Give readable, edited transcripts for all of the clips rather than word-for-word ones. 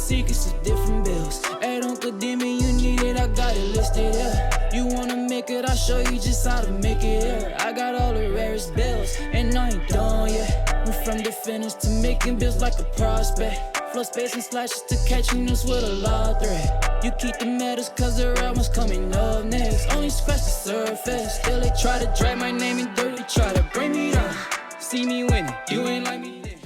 secrets of different bills. Hey, don't condemn me, you need it, I got it listed here. You wanna make it, I'll show you just how to make it here. I got all the rarest bills, and I ain't done yet. Went from the finish to making bills like a prospect. Flow space and slashes to catching us with a lot of threat. You keep the medals cause the right one's coming up next. Only scratch the surface, still they try to drag my name in dirt. They try to bring me down, see me winning, you ain't like me then.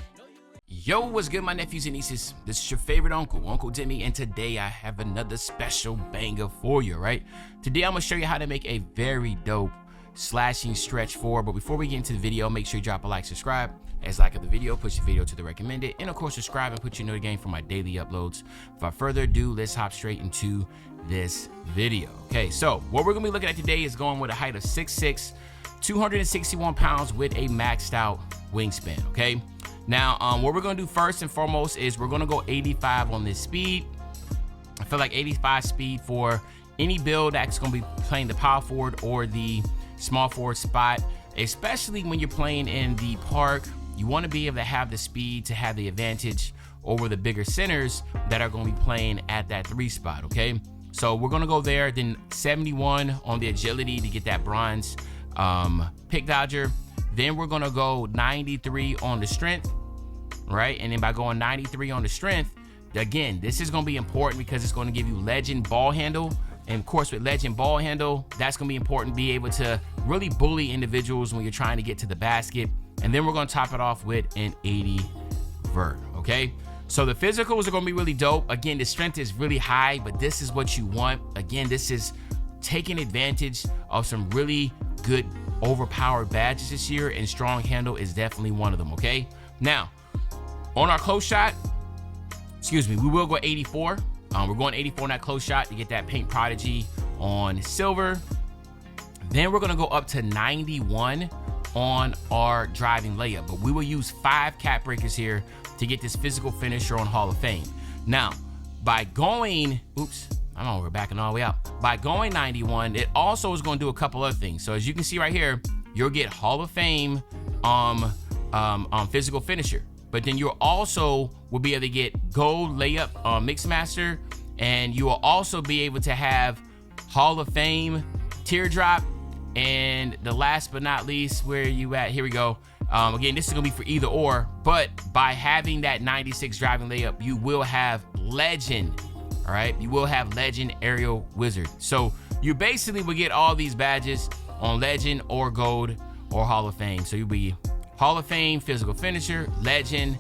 Yo, what's good, my nephews and nieces? This is your favorite uncle, Uncle Demi, and today I have another special banger for you, right? Today I'm gonna show you how to make a very dope slashing stretch 4, but before we get into the video, make sure you drop a like, subscribe. As like of the video, push the video to the recommended, and of course subscribe and put your notification for my daily uploads. Without further ado, let's hop straight into this video. Okay, so what we're gonna be looking at today is going with a height of 6'6", 261 pounds with a maxed out wingspan. Okay, now what we're gonna do first and foremost is we're gonna go 85 on this speed. I feel like 85 speed for any build that's gonna be playing the power forward or the small forward spot, especially when you're playing in the park. You want to be able to have the speed to have the advantage over the bigger centers that are going to be playing at that 3 spot, okay? So we're going to go there, then 71 on the agility to get that bronze pick dodger. Then we're going to go 93 on the strength, right? And then by going 93 on the strength, again, this is going to be important because it's going to give you legend ball handle. And of course, with legend ball handle, that's going to be important to be able to really bully individuals when you're trying to get to the basket. And then we're going to top it off with an 80 vert, okay? So the physicals are going to be really dope. Again, the strength is really high, but this is what you want. Again, this is taking advantage of some really good overpowered badges this year, and strong handle is definitely one of them, okay? Now, on our close shot, we will go 84. We're going 84 on that close shot to get that paint prodigy on silver. Then we're going to go up to 91 on our driving layup, but we will use 5 cap breakers here to get this physical finisher on Hall of Fame. Now, by going, we're backing all the way out. By going 91, it also is going to do a couple other things. So as you can see right here, you'll get Hall of Fame physical finisher, but then you also will be able to get gold layup mix master, and you will also be able to have Hall of Fame teardrop. And the last but not least, where you at? Here we go. Again, this is gonna be for either or, but by having that 96 driving layup, you will have legend. All right, you will have legend aerial wizard. So you basically will get all these badges on legend or gold or Hall of Fame. So you'll be Hall of Fame physical finisher, legend,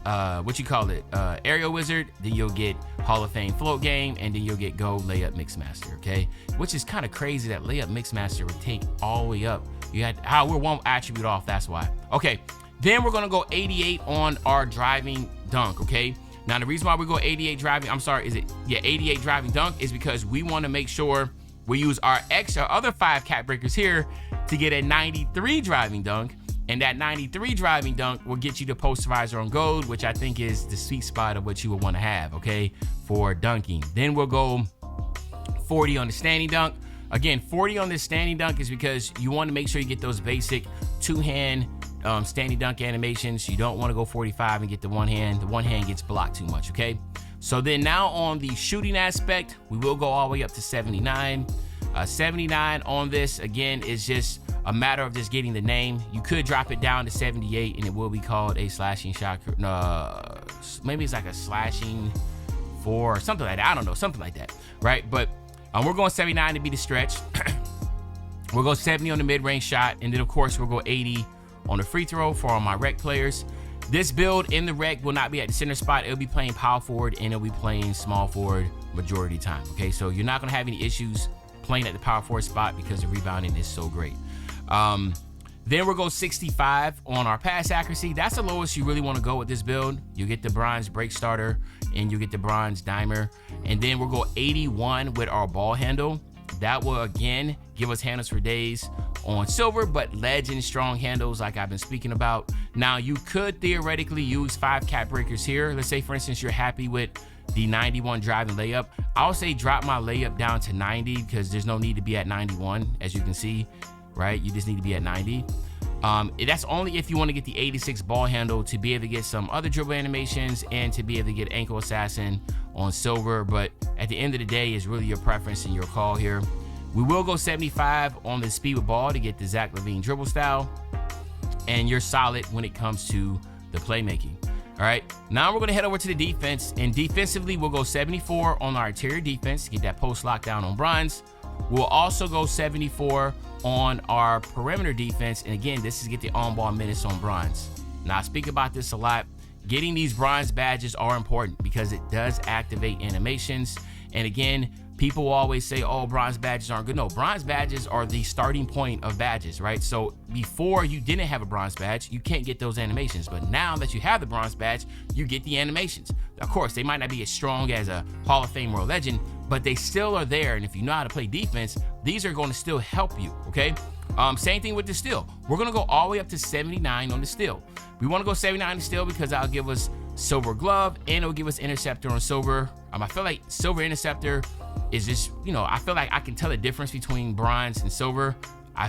aerial wizard. Then you'll get Hall of Fame float game, and then you'll get gold layup mix master, okay? Which is kind of crazy that layup mix master would take all the way up. You had we're one attribute off, that's why. Okay, then we're gonna go 88 on our driving dunk, okay? Now the reason why we go 88 driving, 88 driving dunk is because we want to make sure we use our other 5 cap breakers here to get a 93 driving dunk. And that 93 driving dunk will get you the posterizer on gold, which I think is the sweet spot of what you would want to have, okay, for dunking. Then we'll go 40 on the standing dunk. Again, 40 on this standing dunk is because you want to make sure you get those basic 2-hand standing dunk animations. You don't want to go 45 and get the one hand. The one hand gets blocked too much, okay? So then now on the shooting aspect, we will go all the way up to 79. 79 on this, again, is just a matter of just getting the name. You could drop it down to 78 and it will be called a slashing shot. No, maybe it's like a slashing 4 or something like that. I don't know, something like that, right? But we're going 79 to be the stretch. We'll go 70 on the mid-range shot, and then of course we'll go 80 on the free throw for all my rec players. This build in the rec will not be at the center spot. It'll be playing power forward and it'll be playing small forward majority of the time, okay? So you're not gonna have any issues playing at the power forward spot because the rebounding is so great. Then we'll go 65 on our pass accuracy. That's the lowest you really want to go with this build. You get the bronze break starter and you get the bronze dimer. And then we'll go 81 with our ball handle. That will again give us handles for days on silver, but legend strong handles like I've been speaking about. Now you could theoretically use 5 cap breakers here. Let's say for instance you're happy with the 91 driving layup. I'll say drop my layup down to 90 because there's no need to be at 91, as you can see, right? You just need to be at 90. That's only if you want to get the 86 ball handle to be able to get some other dribble animations and to be able to get ankle assassin on silver. But at the end of the day, it's really your preference and your call here. We will go 75 on the speed with ball to get the Zach LaVine dribble style, and you're solid when it comes to the playmaking. All right, now we're gonna head over to the defense, and defensively we'll go 74 on our interior defense to get that post lockdown on bronze. We'll also go 74 on our perimeter defense, and again, this is to get the on-ball minutes on bronze. Now I speak about this a lot. Getting these bronze badges are important because it does activate animations, and again, people will always say, oh, bronze badges aren't good. No, bronze badges are the starting point of badges, right? So before you didn't have a bronze badge, you can't get those animations. But now that you have the bronze badge, you get the animations. Of course, they might not be as strong as a Hall of Fame or a legend, but they still are there. And if you know how to play defense, these are going to still help you, okay? Same thing with the steal. We're going to go all the way up to 79 on the steal. We want to go 79 on the steal because that'll give us silver glove and it'll give us interceptor on silver. I feel like silver interceptor is just, I feel like I can tell the difference between bronze and silver.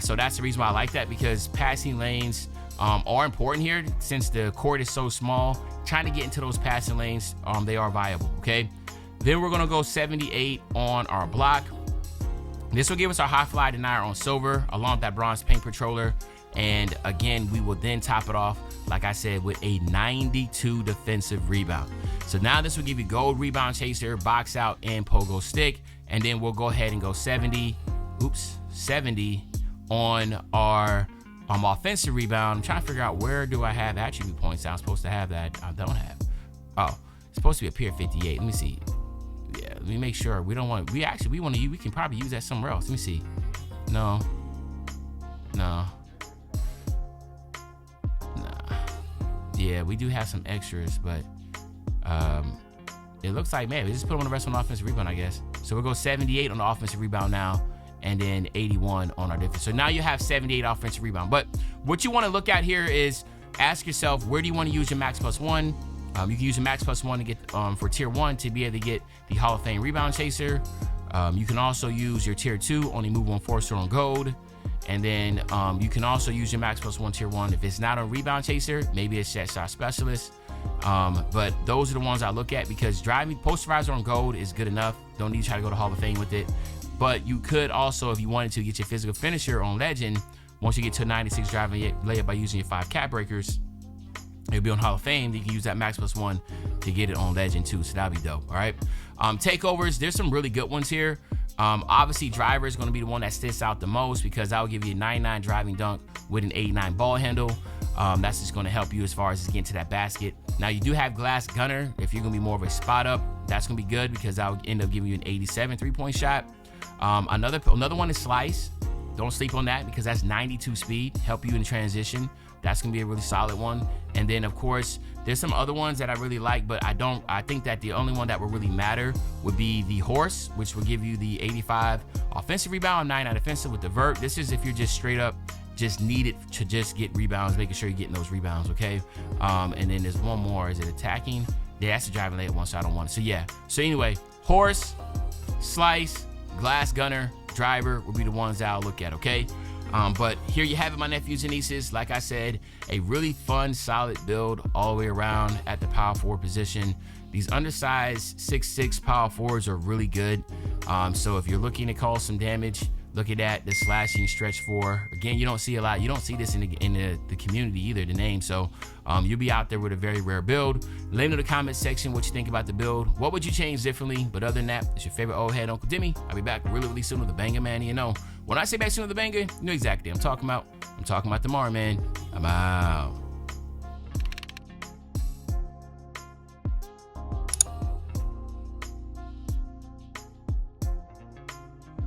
So that's the reason why I like that, because passing lanes are important here since the court is so small. Trying to get into those passing lanes, they are viable, okay? Then we're gonna go 78 on our block. This will give us our high fly denier on silver along with that bronze paint patroller. And again, we will then top it off, like I said, with a 92 defensive rebound. So now this will give you gold rebound chaser, box out, and pogo stick. And then we'll go ahead and go 70 on our offensive rebound. I'm trying to figure out where do I have attribute points. I'm supposed to have that. I don't have. Oh, it's supposed to be up here at 58. Let me see. Yeah, let me make sure. We don't want, we can probably use that somewhere else. Let me see. No. Yeah, we do have some extras, but it looks like, man, we just put them on the rest on the offensive rebound, I guess. So we'll go 78 on the offensive rebound now, and then 81 on our defense. So now you have 78 offensive rebound. But what you want to look at here is ask yourself, where do you want to use your max plus one? You can use your max plus one to get for tier 1 to be able to get the Hall of Fame rebound chaser. You can also use your tier 2 only move on forcer on gold. And then you can also use your max plus one tier 1 if it's not a rebound chaser, maybe it's set shot specialist. But those are the ones I look at because driving posterizer on gold is good enough. Don't need to try to go to Hall of Fame with it. But you could also, if you wanted to, get your physical finisher on legend. Once you get to a 96 driving layup by using your 5 cap breakers, it'll be on Hall of Fame. You can use that max plus one to get it on legend too. So that'd be dope. All right. Takeovers, there's some really good ones here. Obviously driver is going to be the one that sticks out the most because that will give you a 99 driving dunk with an 89 ball handle. That's just going to help you as far as getting to that basket. Now you do have glass gunner. If you're going to be more of a spot up, that's going to be good because that will end up giving you an 87 3-point shot. Another one is slice. Don't sleep on that because that's 92 speed, help you in transition. That's gonna be a really solid one. And then of course, there's some other ones that I really like, but I think that the only one that will really matter would be the horse, which will give you the 85 offensive rebound, 99 defensive with the vert. This is if you're just straight up just need it to just get rebounds, making sure you're getting those rebounds, okay? And then there's one more, is it attacking? Yeah, that's the driving layup one, so I don't want it. So yeah, so anyway, horse, slice, glass gunner, driver will be the ones that I'll look at, okay? But here you have it, my nephews and nieces. Like I said, a really fun, solid build all the way around at the power forward position. These undersized 6'6" power forwards are really good. So if you're looking to cause some damage, look at that, the slashing stretch 4. Again, you don't see a lot. You don't see this in the community either, the name. So you'll be out there with a very rare build. Let me know in the comment section what you think about the build. What would you change differently? But other than that, it's your favorite old head, Uncle Demi. I'll be back really soon with a banger, man. You know, when I say back soon with a banger, you know exactly what I'm talking about. I'm talking about tomorrow, man. I'm out.